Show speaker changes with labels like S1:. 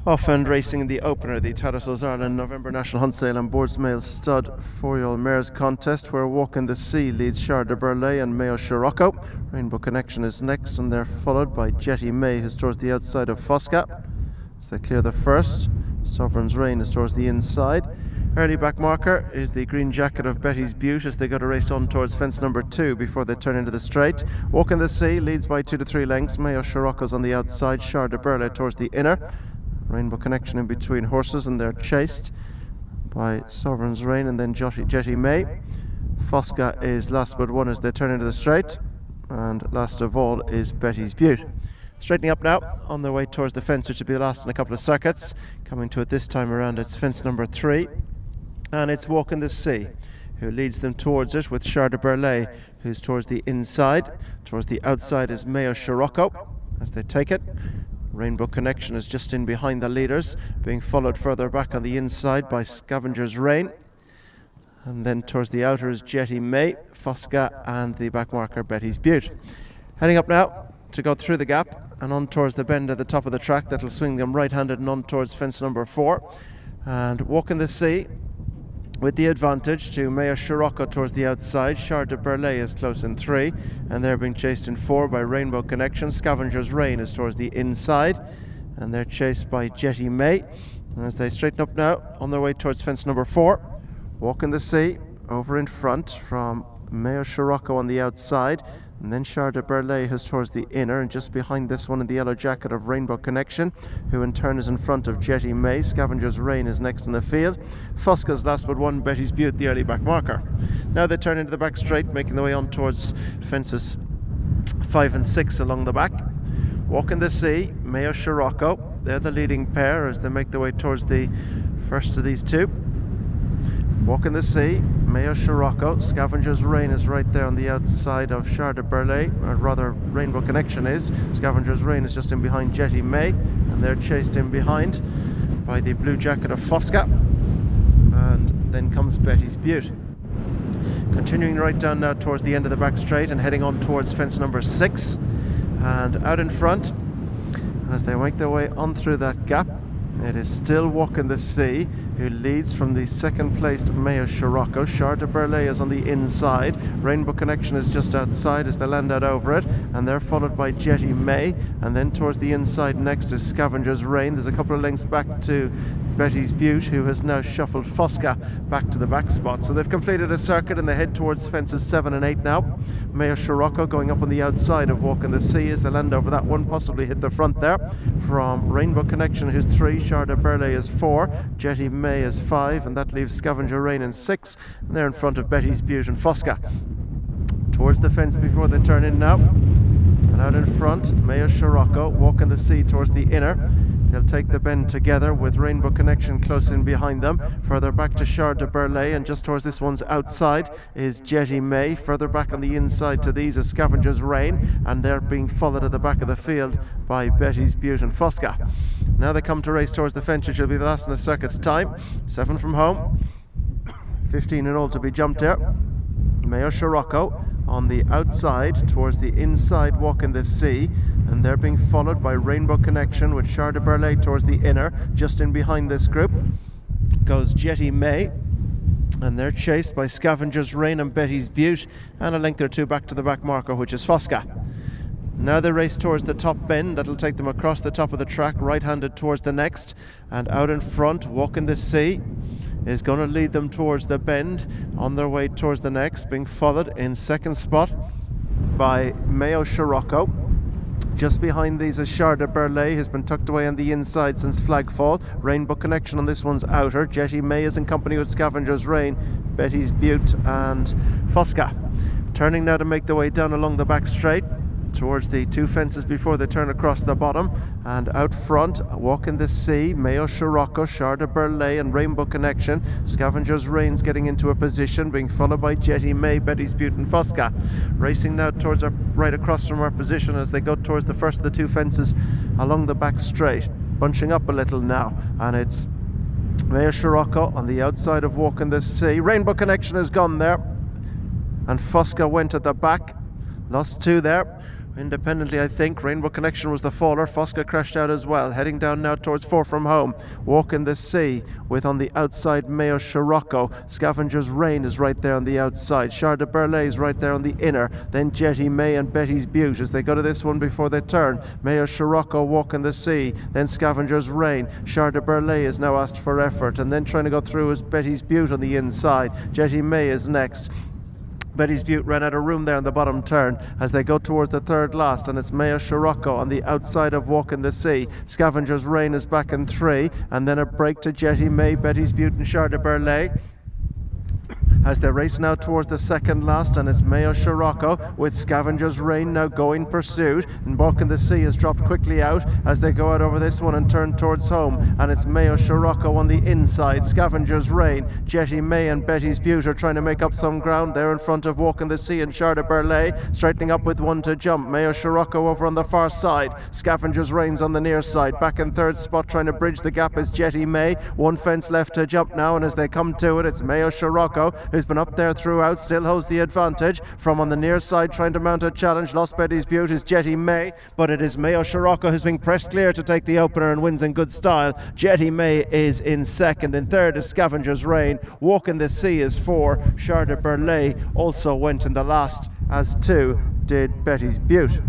S1: Off and racing in the opener, the Tattersalls Ireland November National Hunt Sale and Boardsmill Stud 4-year-old mares contest, where Walk in the Sea leads Char de Burley and Mayo Scirocco. Rainbow Connection is next, and they're followed by Jetty May, who's towards the outside of Fosca as they clear the first. Sovereign's Reign is towards the inside. Early back marker is the green jacket of Betty's Beaut as they go to race on towards fence number 2 before they turn into the straight. Walk in the Sea leads by 2 to 3 lengths. Mayo Scirocco's on the outside, Char de Burley towards the inner. Rainbow Connection in between horses, and they're chased by Sovereign's Reign and then Jetty May. Fosca is last but one as they turn into the straight, and last of all is Betty's Beaut. Straightening up now on their way towards the fence, which will be the last in a couple of circuits. Coming to it this time around, it's fence number 3, and it's Walk in the Sea who leads them towards it, with Char de Burley who's towards the inside. Towards the outside is Mayo Scirocco as they take it. Rainbow Connection is just in behind the leaders, being followed further back on the inside by Scavenger's Reign. And then towards the outer is Jetty May, Fosca and the back marker Betty's Beaut. Heading up now to go through the gap and on towards the bend at the top of the track that'll swing them right-handed and on towards fence number 4. And Walk in the Sea with the advantage to Mayo Scirocco towards the outside. Char de Burley is close in 3, and they're being chased in 4 by Rainbow Connection. Scavenger's Reign is towards the inside, and they're chased by Jetty May. And as they straighten up now on their way towards fence number 4, Walk in the Sea over in front from Mayo Scirocco on the outside, and then Char de Burley who's towards the inner, and just behind this one in the yellow jacket of Rainbow Connection, who in turn is in front of Jetty May. Scavenger's Reign is next in the field. Fosca's last but one, Betty's Beaut, the early back marker. Now they turn into the back straight, making their way on towards fences 5 and 6 along the back. Walk in the Sea, Mayo Scirocco, they're the leading pair as they make their way towards the first of these two. Walk in the Sea, Mayo Scirocco, Scavenger's Reign is right there on the outside of Char de Burley, or rather Rainbow Connection is. Scavenger's Reign is just in behind Jetty May, and they're chased in behind by the blue jacket of Fosca, and then comes Betty's Beaut. Continuing right down now towards the end of the back straight and heading on towards fence number 6, and out in front as they make their way on through that gap, it is still Walk in the Sea who leads from the second placed Mayo Scirocco. Char de Burley is on the inside. Rainbow Connection is just outside as they land out over it, and they're followed by Jetty May, and then towards the inside next is Scavenger's Reign. There's a couple of lengths back to Betty's Beaut, who has now shuffled Fosca back to the back spot. So they've completed a circuit and they head towards fences 7 and 8 now. Mayo Scirocco going up on the outside of Walk in the Sea as they land over that one, possibly hit the front there. From Rainbow Connection, who's 3, Char de Burley is 4, Jetty May is 5, and that leaves Scavenger Reign in 6, and they're in front of Betty's Beaut and Fosca. Towards the fence before they turn in now, and out in front Mayo Scirocco, Walk in the Sea towards the inner. They'll take the bend together with Rainbow Connection close in behind them. Further back to Char de Burley, and just towards this one's outside is Jetty May. Further back on the inside to these is Scavenger's Reign, and they're being followed at the back of the field by Betty's Beaut and Fosca. Now they come to race towards the fence, which will be the last in the circuit's time. 7 from home, 15 in all to be jumped there. Mayo Scirocco on the outside towards the inside Walk in the Sea, and they're being followed by Rainbow Connection with Char de Burley towards the inner. Just in behind this group goes Jetty May, and they're chased by Scavenger's Reign and Betty's Beaut, and a length or 2 back to the back marker, which is Fosca. Now they race towards the top bend that'll take them across the top of the track, right-handed towards the next, and out in front Walk in the Sea is going to lead them towards the bend on their way towards the next, being followed in second spot by Mayo Scirocco. Just behind these is Char de Burley, who's been tucked away on the inside since flagfall. Rainbow Connection on this one's outer. Jetty May is in company with Scavenger's Reign, Betty's Beaut and Fosca. Turning now to make their way down along the back straight towards the 2 fences before they turn across the bottom, and out front Walk in the Sea, Mayo Scirocco, Char de Burley and Rainbow Connection. Scavenger's Reign's getting into a position, being followed by Jetty May, Betty's Beaut and Fosca. Racing now towards right across from our position as they go towards the first of the 2 fences along the back straight, bunching up a little now, and it's Mayo Scirocco on the outside of Walk in the Sea. Rainbow Connection has gone there, and Fosca went at the back, lost 2 there. Independently, I think Rainbow Connection was the faller. Fosca crashed out as well, heading down now towards Four From Home. Walking the Sea with on the outside Mayo Scirocco. Scavenger's Reign is right there on the outside. Char de Burlay is right there on the inner. Then Jetty May and Betty's Butte as they go to this one before they turn. Mayo Scirocco Walking the Sea. Then Scavenger's Reign. Char de Burlay is now asked for effort, and then trying to go through is Betty's Butte on the inside. Jetty May is next. Betty's Butte ran out of room there in the bottom turn as they go towards the third last, and it's Mayo Scirocco on the outside of Walking the Sea. Scavenger's Reign is back in 3, and then a break to Jetty May, Betty's Butte and Char de Burlay as they race now towards the second last, and it's Mayo Scirocco with Scavenger's Reign now going pursuit, and Walking the Sea has dropped quickly out as they go out over this one and turn towards home, and it's Mayo Scirocco on the inside. Scavenger's Reign, Jetty May and Betty's Butte are trying to make up some ground there in front of Walking the Sea and Char de Burlay, straightening up with one to jump. Mayo Scirocco over on the far side, Scavenger's Reign's on the near side. Back in third spot trying to bridge the gap is Jetty May, one fence left to jump now, and as they come to it, it's Mayo Scirocco who's been up there throughout, still holds the advantage. From on the near side trying to mount a challenge, lost Betty's Butte is Jetty May, but it is Mayo Scirocco who's been pressed clear to take the opener and wins in good style. Jetty May is in second. In third is Scavenger's Reign. Walking the Sea is 4. Char de Burlay also went in the last, as 2 did Betty's Butte.